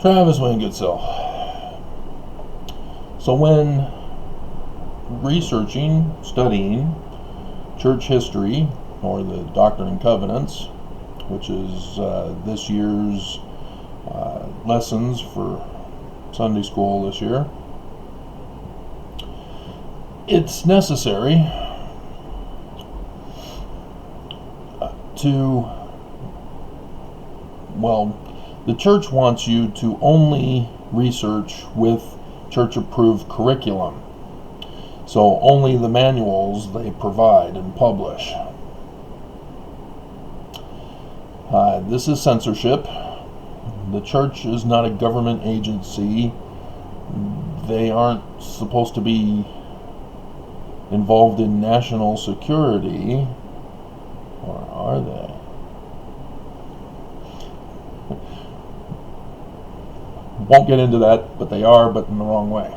Travis Wayne Goodsell. So when researching, studying church history, or the Doctrine and Covenants, which is this year's lessons for Sunday school this year, it's necessary the church wants you to only research with church-approved curriculum. So only the manuals they provide and publish. This is censorship. The church is not a government agency. They aren't supposed to be involved in national security, or are they? Won't get into that, but they are, but in the wrong way.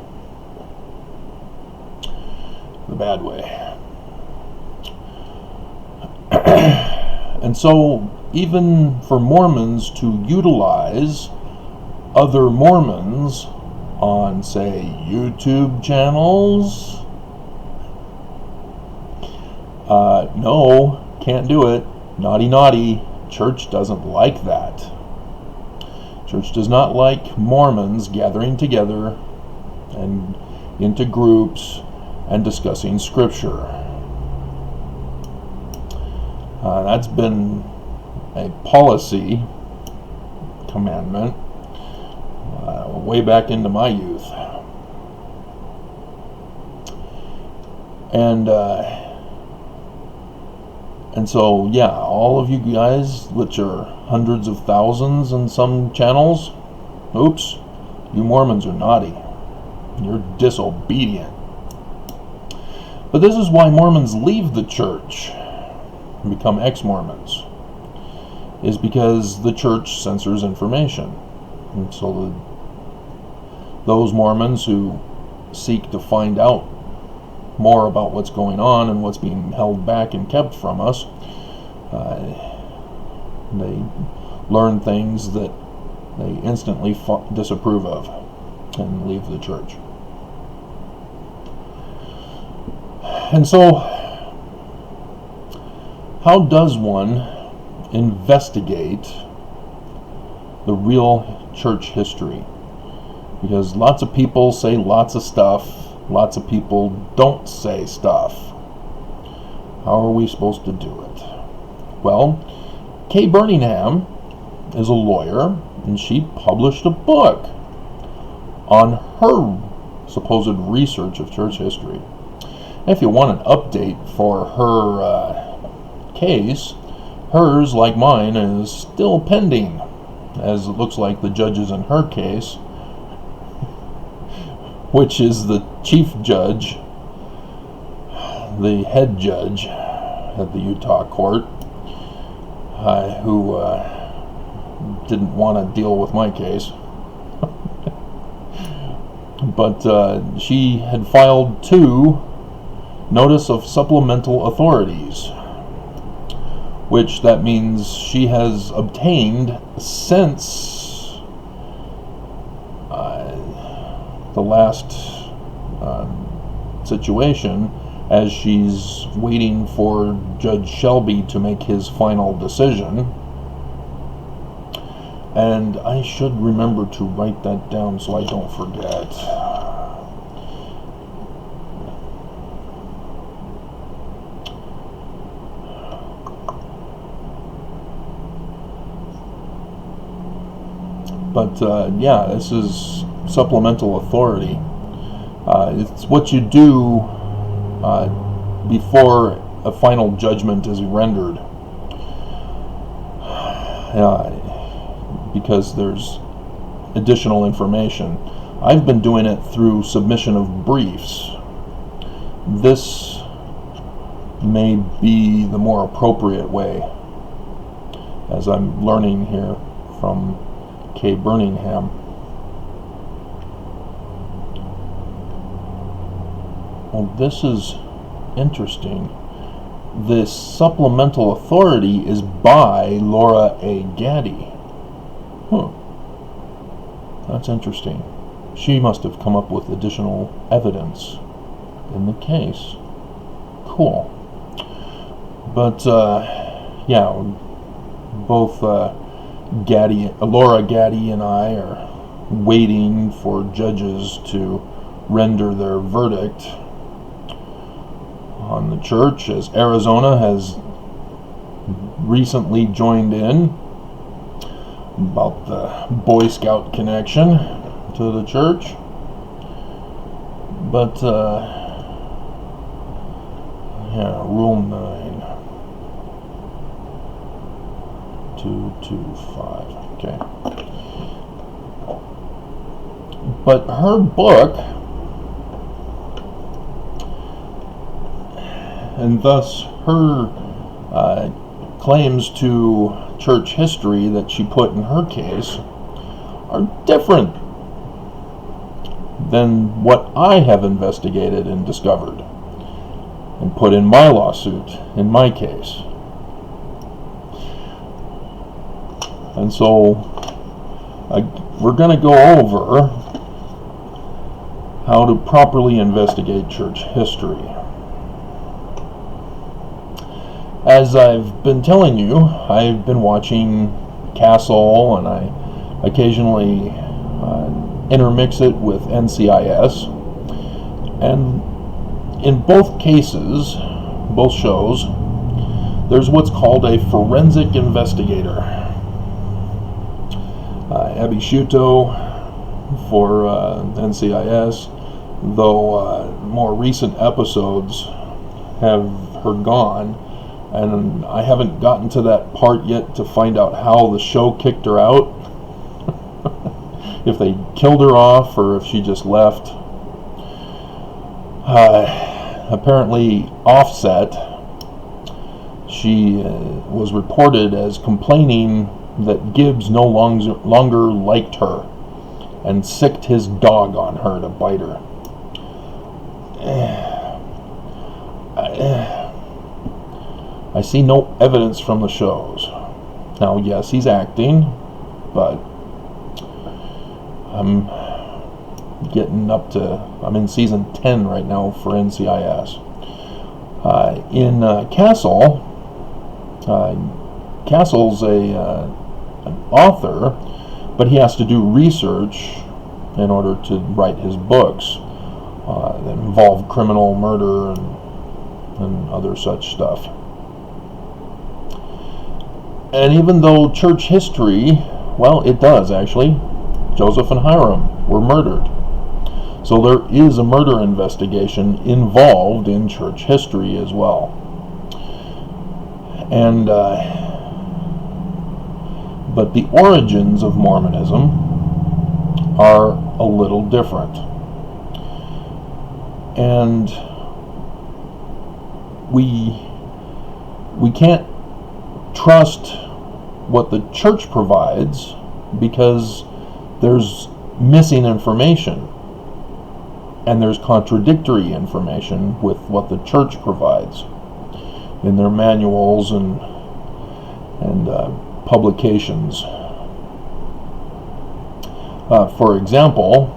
The bad way. And so, even for Mormons to utilize other Mormons on, say, YouTube channels, no, can't do it. Naughty, naughty. Church doesn't like that. Church does not like Mormons gathering together and into groups and discussing Scripture. That's been a policy commandment way back into my youth. And so, yeah, all of you guys, which are hundreds of thousands in some channels, oops, you Mormons are naughty. You're disobedient. But this is why Mormons leave the church and become ex-Mormons, is because the church censors information. And so those Mormons who seek to find out more about what's going on and what's being held back and kept from us, they learn things that they instantly disapprove of and leave the church. And so, how does one investigate the real church history? Because lots of people say lots of stuff. Lots of people don't say stuff. How are we supposed to do it? Well, Kay Birmingham is a lawyer, and she published a book on her supposed research of church history. And if you want an update for her case, hers, like mine, is still pending, as it looks like the judges in her case, which is the chief judge, the head judge at the Utah court, who didn't want to deal with my case. But she had filed 2 notice of supplemental authorities, which that means she has obtained since the last situation, as she's waiting for Judge Shelby to make his final decision. And I should remember to write that down so I don't forget. But yeah, this is supplemental authority. It's what you do before a final judgment is rendered, because there's additional information. I've been doing it through submission of briefs. This may be the more appropriate way, as I'm learning here from Kay Birmingham. Well, this is interesting. This supplemental authority is by Laura A. Gaddy. That's interesting. She must have come up with additional evidence in the case. Cool. But, yeah, both Laura Gaddy and I are waiting for judges to render their verdict on the church, as Arizona has recently joined in about the Boy Scout connection to the church. But yeah, Rule 9 225. Okay. But her book, and thus her claims to church history that she put in her case, are different than what I have investigated and discovered and put in my lawsuit, in my case. And so we're going to go over how to properly investigate church history. As I've been telling you, I've been watching Castle, and I occasionally intermix it with NCIS. And in both cases, both shows, there's what's called a forensic investigator. Abby Sciuto for NCIS, though more recent episodes have her gone, and I haven't gotten to that part yet to find out how the show kicked her out. If they killed her off or if she just left. Apparently Offset, she was reported as complaining that Gibbs no longer liked her and sicked his dog on her to bite her. I see no evidence from the shows. Now, yes, he's acting, but I'm getting up to, I'm in season 10 right now for NCIS. In Castle, Castle's an author, but he has to do research in order to write his books that involve criminal murder and other such stuff. And even though church history, well, it does actually. Joseph and Hiram were murdered. So there is a murder investigation involved in church history as well. And but the origins of Mormonism are a little different. And we can't trust what the church provides because there's missing information and there's contradictory information with what the church provides in their manuals and publications. For example,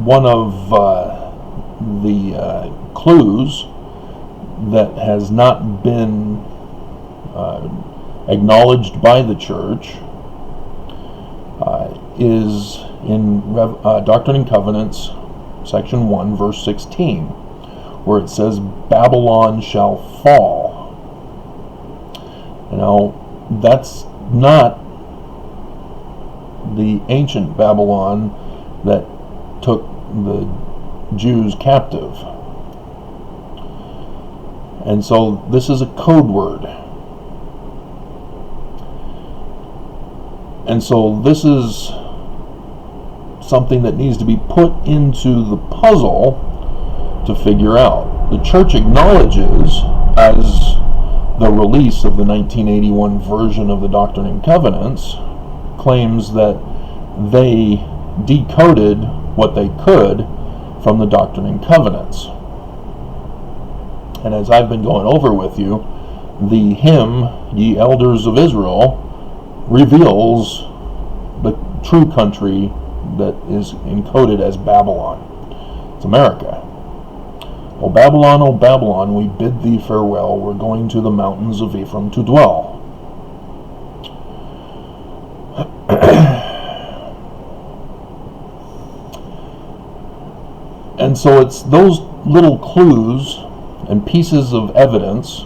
one of the clues that has not been acknowledged by the church is in Doctrine and Covenants, section 1, verse 16, where it says, Babylon shall fall. Now, that's not the ancient Babylon that took the Jews captive. And so this is a code word. And so this is something that needs to be put into the puzzle to figure out. The church acknowledges, as the release of the 1981 version of the Doctrine and Covenants claims, that they decoded what they could from the Doctrine and Covenants. And as I've been going over with you, the hymn, Ye Elders of Israel, reveals true country that is encoded as Babylon. It's America. O Babylon, we bid thee farewell. We're going to the mountains of Ephraim to dwell. And so it's those little clues and pieces of evidence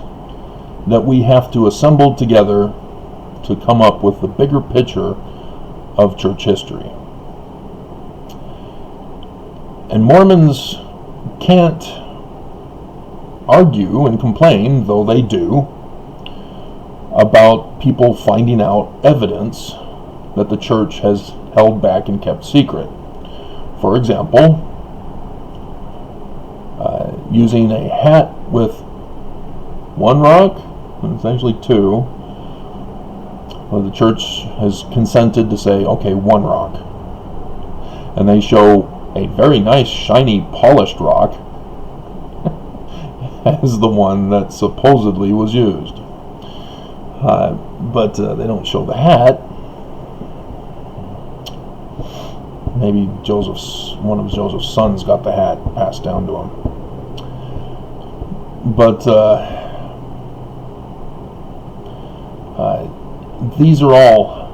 that we have to assemble together to come up with the bigger picture of church history. And Mormons can't argue and complain, though they do, about people finding out evidence that the church has held back and kept secret. For example, using a hat with one rock, it's actually two, well, the church has consented to say, okay, one rock. And they show a very nice, shiny, polished rock as the one that supposedly was used. But they don't show the hat. Maybe one of Joseph's sons got the hat passed down to him. But these are all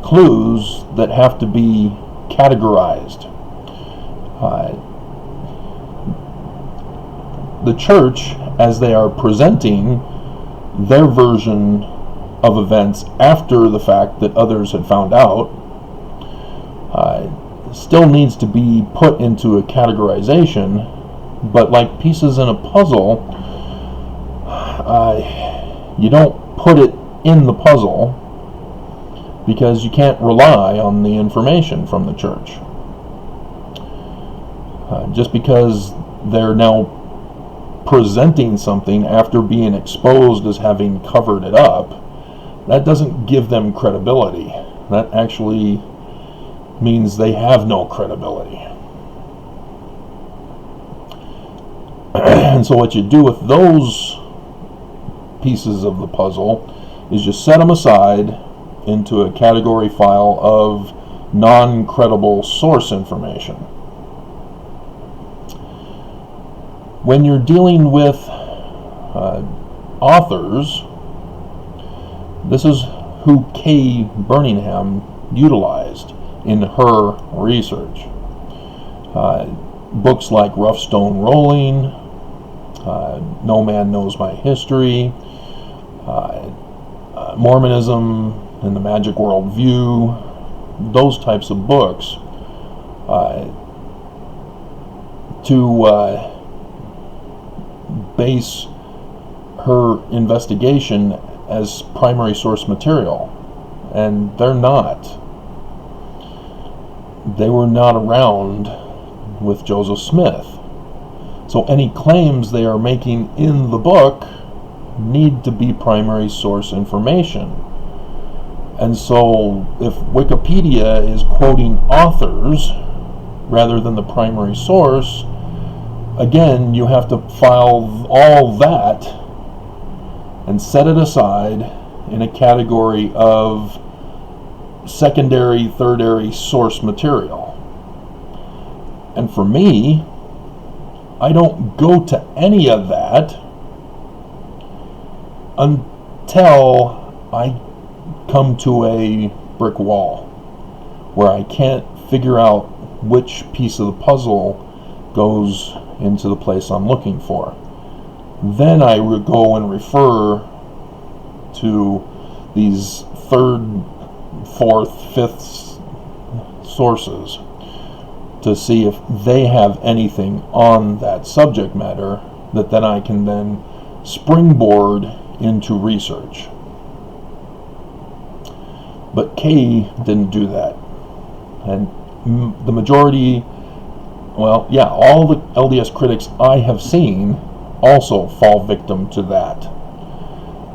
clues that have to be categorized. The church, as they are presenting their version of events after the fact that others had found out, still needs to be put into a categorization, but like pieces in a puzzle, you don't put it in the puzzle because you can't rely on the information from the church. Just because they're now presenting something after being exposed as having covered it up, that doesn't give them credibility. That actually means they have no credibility. And so what you do with those pieces of the puzzle is just set them aside into a category file of non-credible source information. When you're dealing with authors, this is who Kay Birmingham utilized in her research. Books like Rough Stone Rolling, No Man Knows My History, Mormonism and the Magic Worldview, those types of books, to base her investigation as primary source material. And they're not. They were not around with Joseph Smith. So any claims they are making in the book need to be primary source information. And so if Wikipedia is quoting authors rather than the primary source, again, you have to file all that and set it aside in a category of secondary, tertiary source material. And for me, I don't go to any of that until I come to a brick wall where I can't figure out which piece of the puzzle goes into the place I'm looking for. Then I would go and refer to these third, fourth, fifth sources to see if they have anything on that subject matter that then I can then springboard into research. But Kay didn't do that. And the majority, well, yeah, all the LDS critics I have seen also fall victim to that.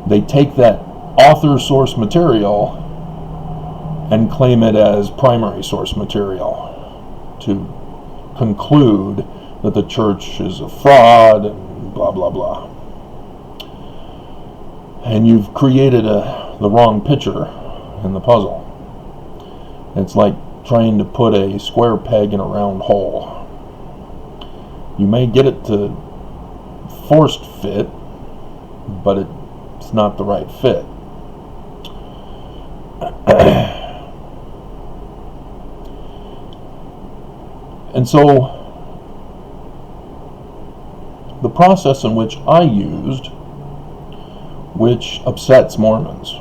They take that author source material and claim it as primary source material to conclude that the church is a fraud and blah, blah, blah. And you've created the wrong picture in the puzzle. It's like trying to put a square peg in a round hole. You may get it to forced fit, but it's not the right fit. And so the process in which I used, which upsets Mormons,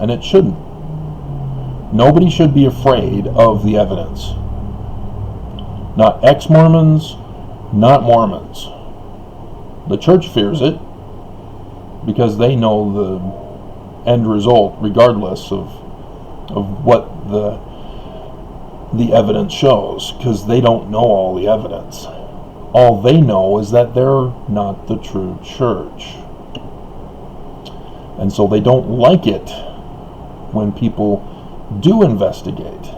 and it shouldn't. Nobody should be afraid of the evidence. Not ex-Mormons, not Mormons. The church fears it because they know the end result regardless of what the evidence shows, because they don't know all the evidence. All they know is that they're not the true church. And so they don't like it when people do investigate.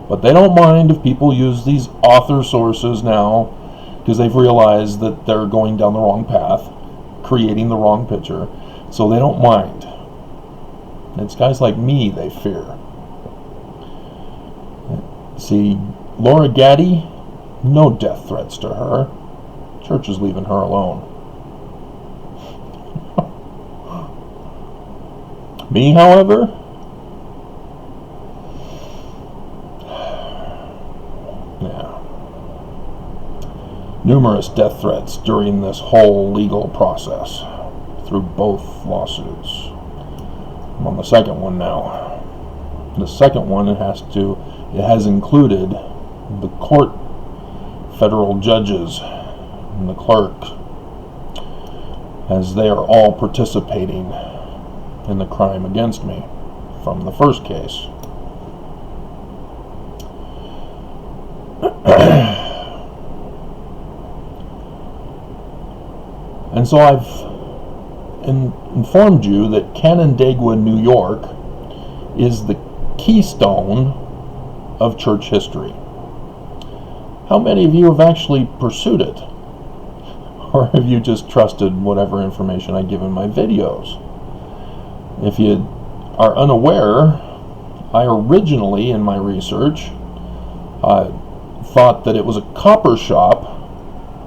But they don't mind if people use these author sources now, because they've realized that they're going down the wrong path, creating the wrong picture. So they don't mind. It's guys like me they fear. See, Laura Gaddy, no death threats to her. Church is leaving her alone. Me, however, numerous death threats during this whole legal process through both lawsuits. I'm on the second one now. The second one it has included the court, federal judges, and the clerk, as they are all participating in the crime against me from the first case. And so I've informed you that Canandaigua, New York is the keystone of church history. How many of you have actually pursued it? Or have you just trusted whatever information I give in my videos? If you are unaware, I originally, in my research, thought that it was a copper shop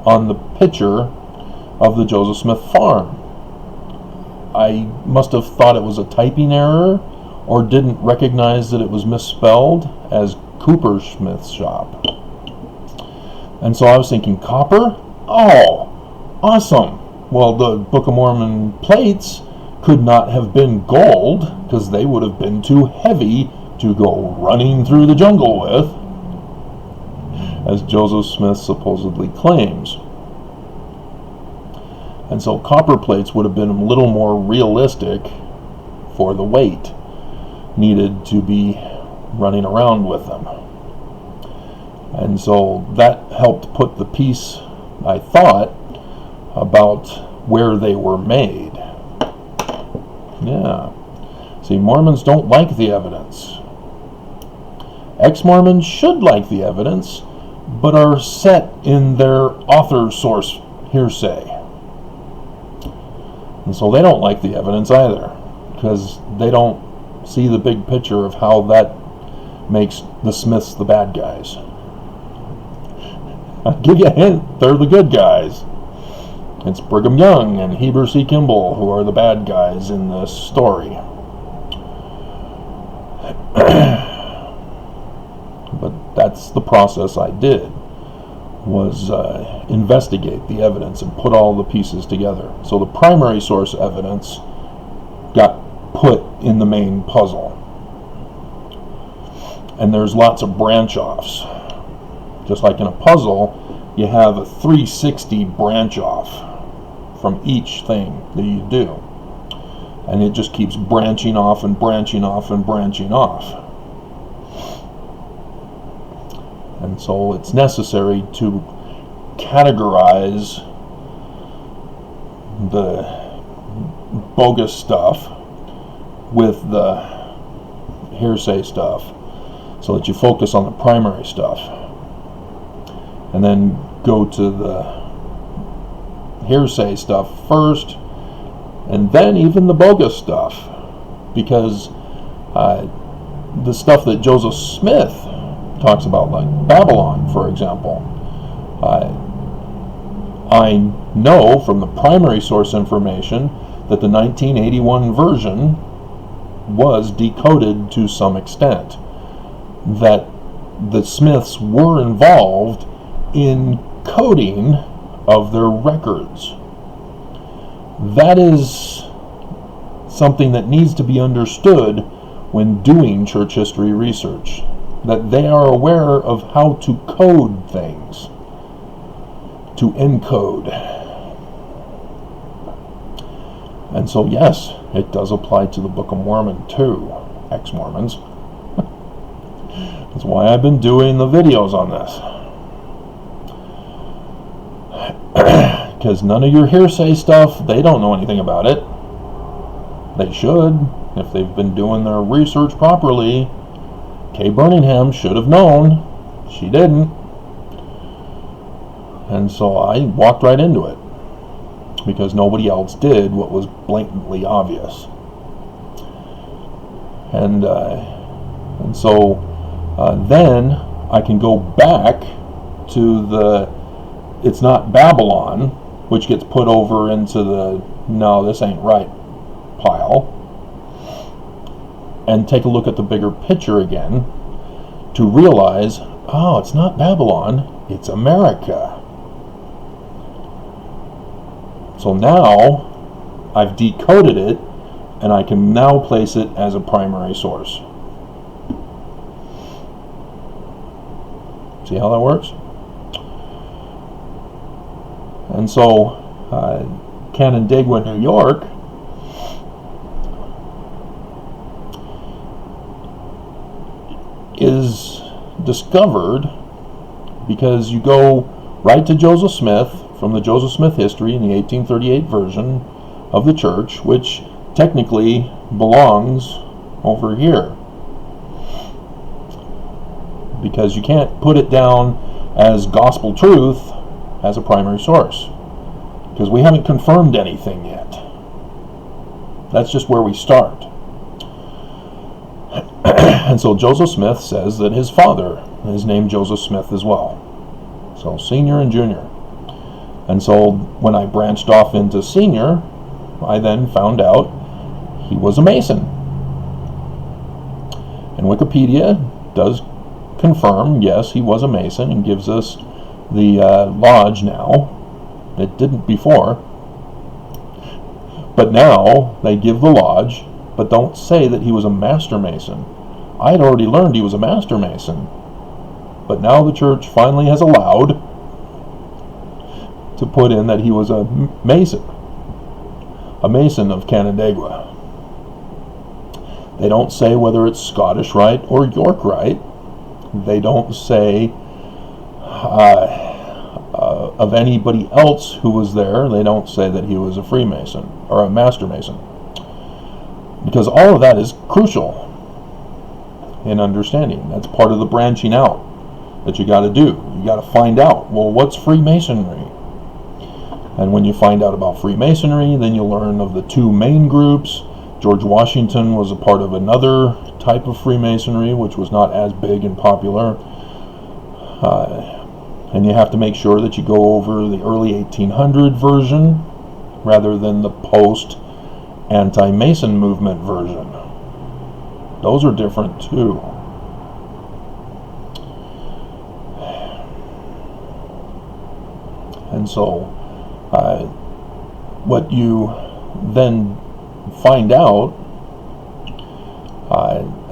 on the picture of the Joseph Smith farm. I must have thought it was a typing error, or didn't recognize that it was misspelled as Cooper Smith's shop. And so I was thinking, copper? Oh, awesome. Well, the Book of Mormon plates could not have been gold, because they would have been too heavy to go running through the jungle with, as Joseph Smith supposedly claims. And so copper plates would have been a little more realistic for the weight needed to be running around with them. And so that helped put the piece, I thought, about where they were made. Yeah. See, Mormons don't like the evidence. Ex-Mormons should like the evidence, but are set in their author source hearsay. And so they don't like the evidence either, because they don't see the big picture of how that makes the Smiths the bad guys. I'll give you a hint, they're the good guys. It's Brigham Young and Heber C. Kimball who are the bad guys in this story. But that's the process I did, was investigate the evidence and put all the pieces together. So the primary source evidence got put in the main puzzle. And there's lots of branch-offs. Just like in a puzzle, you have a 360 branch-off from each thing that you do. And it just keeps branching off and branching off and branching off. And so it's necessary to categorize the bogus stuff with the hearsay stuff, so that you focus on the primary stuff and then go to the hearsay stuff first, and then even the bogus stuff, because the stuff that Joseph Smith talks about, like Babylon, for example. I know from the primary source information that the 1981 version was decoded to some extent, that the Smiths were involved in coding of their records. That is something that needs to be understood when doing church history research, that they are aware of how to code things, to encode. And so yes, it does apply to the Book of Mormon too, ex-Mormons. That's why I've been doing the videos on this. Because none of your hearsay stuff, they don't know anything about it. They should, if they've been doing their research properly. Kay Birmingham should have known. She didn't. And so I walked right into it, because nobody else did what was blatantly obvious. And so then I can go back to the "it's not Babylon," which gets put over into the "no, this ain't right" pile, and take a look at the bigger picture again to realize, oh, it's not Babylon, it's America. So now I've decoded it, and I can now place it as a primary source. See how that works? And so Canandaigua, New York is discovered because you go right to Joseph Smith from the Joseph Smith history in the 1838 version of the church, which technically belongs over here, because you can't put it down as gospel truth as a primary source, because we haven't confirmed anything yet. That's just where we start. And so Joseph Smith says that his father is named Joseph Smith as well. So senior and junior. And so when I branched off into senior, I then found out he was a Mason. And Wikipedia does confirm, yes, he was a Mason, and gives us the lodge now. It didn't before. But now they give the lodge, but don't say that he was a Master Mason. I had already learned he was a Master Mason, but now the church finally has allowed to put in that he was a Mason of Canandaigua. They don't say whether it's Scottish Rite or York Rite. They don't say of anybody else who was there. They don't say that he was a Freemason or a Master Mason, because all of that is crucial in understanding. That's part of the branching out that you got to do. You got to find out, well, what's Freemasonry? And when you find out about Freemasonry, then you learn of the two main groups. George Washington was a part of another type of Freemasonry, which was not as big and popular. And you have to make sure that you go over the early 1800 version rather than the post anti-Mason movement version. Those are different too. And so what you then find out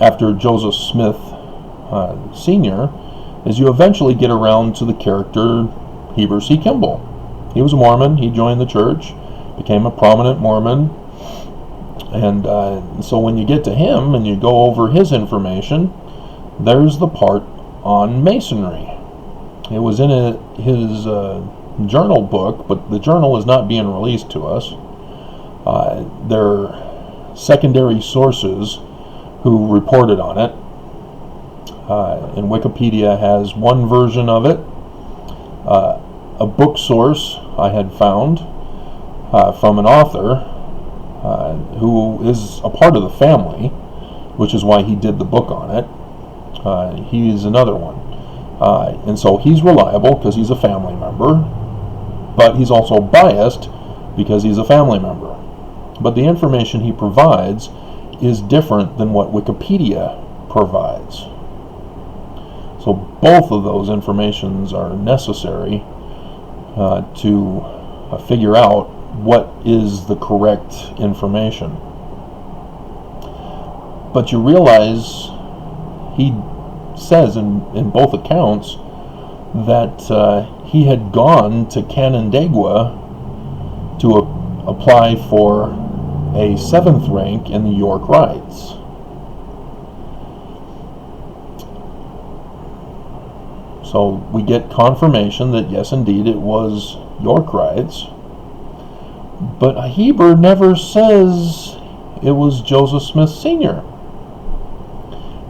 after Joseph Smith Sr. is you eventually get around to the character Heber C. Kimball. He was a Mormon. He joined the church, became a prominent Mormon. And so when you get to him and you go over his information, there's the part on Masonry. It was in his journal book, but the journal is not being released to us. There are secondary sources who reported on it. And Wikipedia has one version of it. A book source I had found from an author who is a part of the family, which is why he did the book on it. He is another one. And so he's reliable because he's a family member, but he's also biased because he's a family member. But the information he provides is different than what Wikipedia provides. So both of those informations are necessary to figure out what is the correct information. But you realize he says in both accounts that he had gone to Canandaigua to apply for a 7th rank in the York Riots. So we get confirmation that yes, indeed, it was York Riots, but Heber never says it was Joseph Smith Sr.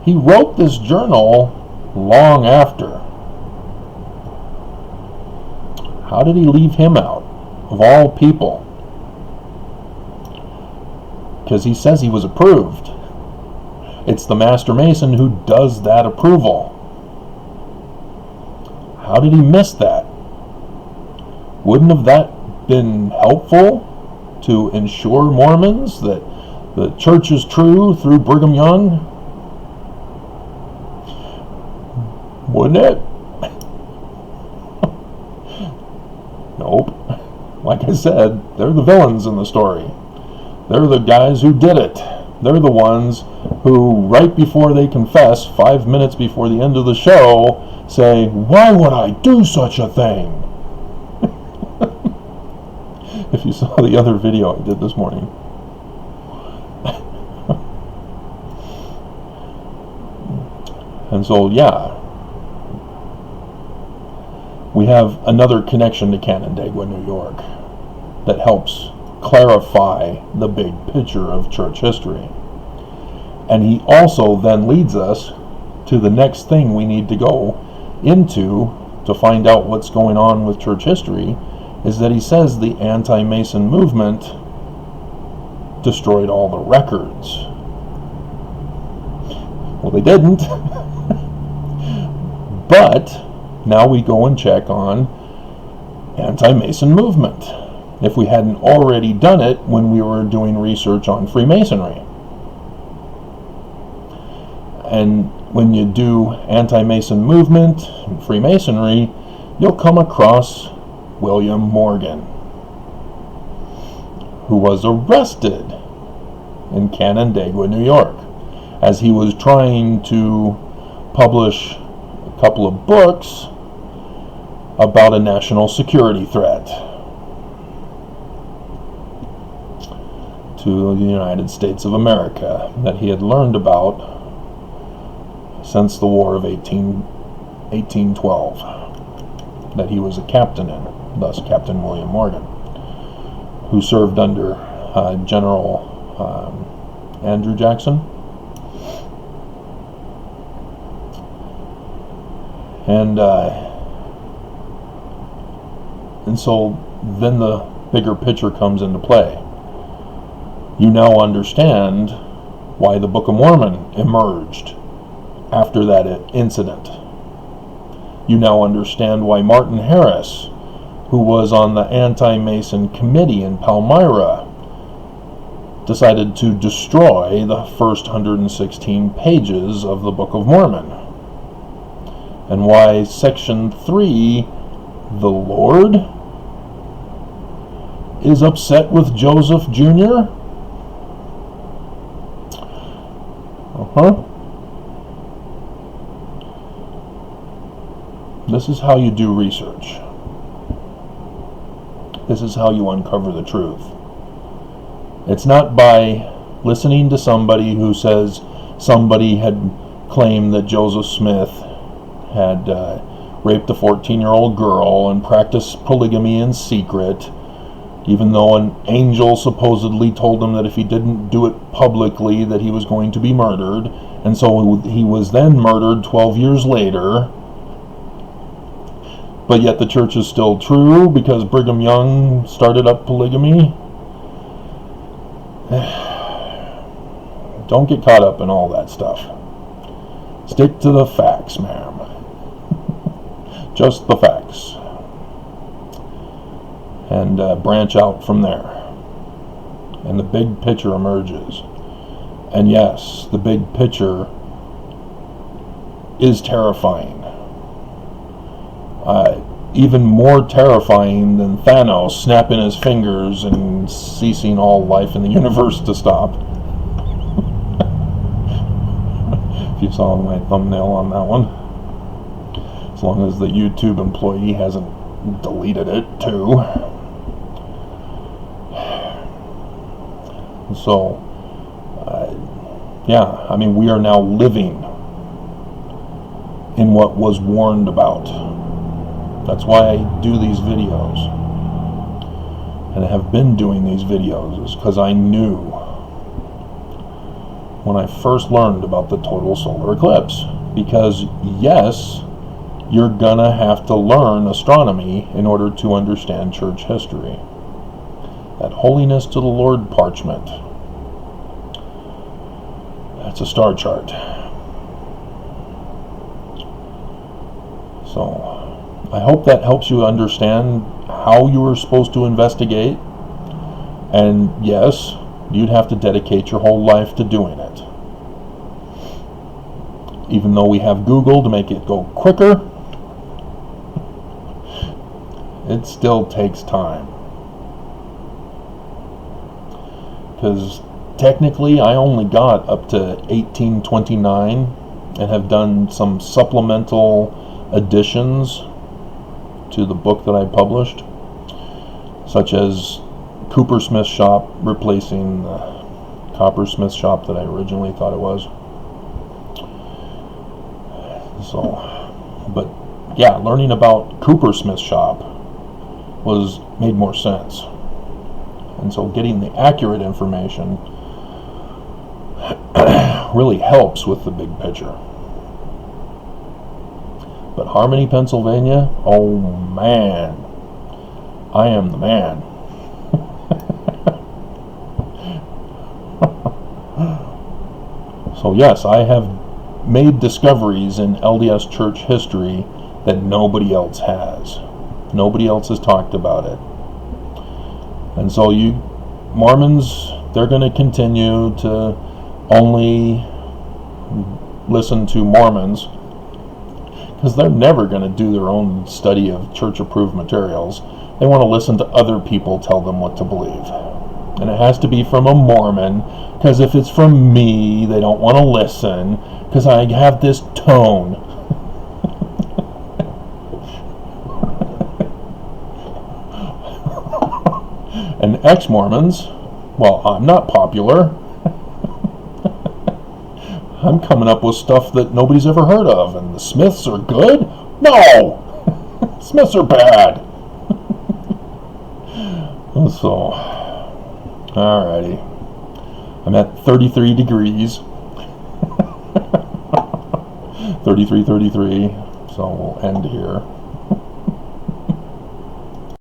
He wrote this journal long after. How did he leave him out, of all people? Because he says he was approved. It's the Master Mason who does that approval. How did he miss that? Wouldn't have that been helpful to ensure Mormons that the church is true through Brigham Young? Wouldn't it? Nope. Like I said, they're the villains in the story. They're the guys who did it. They're the ones who, right before they confess, 5 minutes before the end of the show, say, "Why would I do such a thing?" If you saw the other video I did this morning. And so, yeah, we have another connection to Canandaigua, New York, that helps clarify the big picture of church history. And he also then leads us to the next thing we need to go into to find out what's going on with church history, is that he says the anti-Mason movement destroyed all the records. Well, they didn't. But now we go and check on anti-Mason movement, if we hadn't already done it when we were doing research on Freemasonry. And when you do anti-Mason movement and Freemasonry, you'll come across William Morgan, who was arrested in Canandaigua, New York, as he was trying to publish a couple of books about a national security threat to the United States of America that he had learned about since the War of 1812, that he was a captain in, thus Captain William Morgan, who served under General Andrew Jackson. And so then the bigger picture comes into play. You now understand why the Book of Mormon emerged after that incident. You now understand why Martin Harris, who was on the anti-Mason committee in Palmyra, decided to destroy the first 116 pages of the Book of Mormon. And why Section 3, the Lord, is upset with Joseph Jr. This is how you do research. This is how you uncover the truth. It's not by listening to somebody who says somebody had claimed that Joseph Smith had raped a 14-year-old girl and practiced polygamy in secret, even though an angel supposedly told him that if he didn't do it publicly that he was going to be murdered, and so he was then murdered 12 years later. But yet the church is still true because Brigham Young started up polygamy. Don't get caught up in all that stuff. Stick to the facts, ma'am. Just the facts. And branch out from there. And the big picture emerges. And yes, the big picture is terrifying. Even more terrifying than Thanos snapping his fingers and ceasing all life in the universe to stop. If you saw my thumbnail on that one. As long as the YouTube employee hasn't deleted it too. So, yeah, I mean, we are now living in what was warned about. That's why I do these videos. And I have been doing these videos is because I knew when I first learned about the total solar eclipse. Because, yes, you're gonna have to learn astronomy in order to understand church history. That Holiness to the Lord parchment. That's a star chart. So, I hope that helps you understand how you were supposed to investigate. And yes, you'd have to dedicate your whole life to doing it. Even though we have Google to make it go quicker, it still takes time. Because technically I only got up to 1829 and have done some supplemental additions to the book that I published, such as Coopersmith shop replacing the Coppersmith shop that I originally thought it was. So, but yeah, learning about Coopersmith shop made more sense. And so getting the accurate information really helps with the big picture. But Harmony, Pennsylvania, oh man, I am the man. So yes, I have made discoveries in LDS Church history that nobody else has. Nobody else has talked about it. And so you Mormons, they're going to continue to only listen to Mormons, because they're never going to do their own study of church-approved materials. They want to listen to other people tell them what to believe. And it has to be from a Mormon, because if it's from me, they don't want to listen, because I have this tone. And ex-Mormons, well, I'm not popular. I'm coming up with stuff that nobody's ever heard of, and the Smiths are good? No! Smiths are bad! So, alrighty. I'm at 33 degrees. 33, so we'll end here.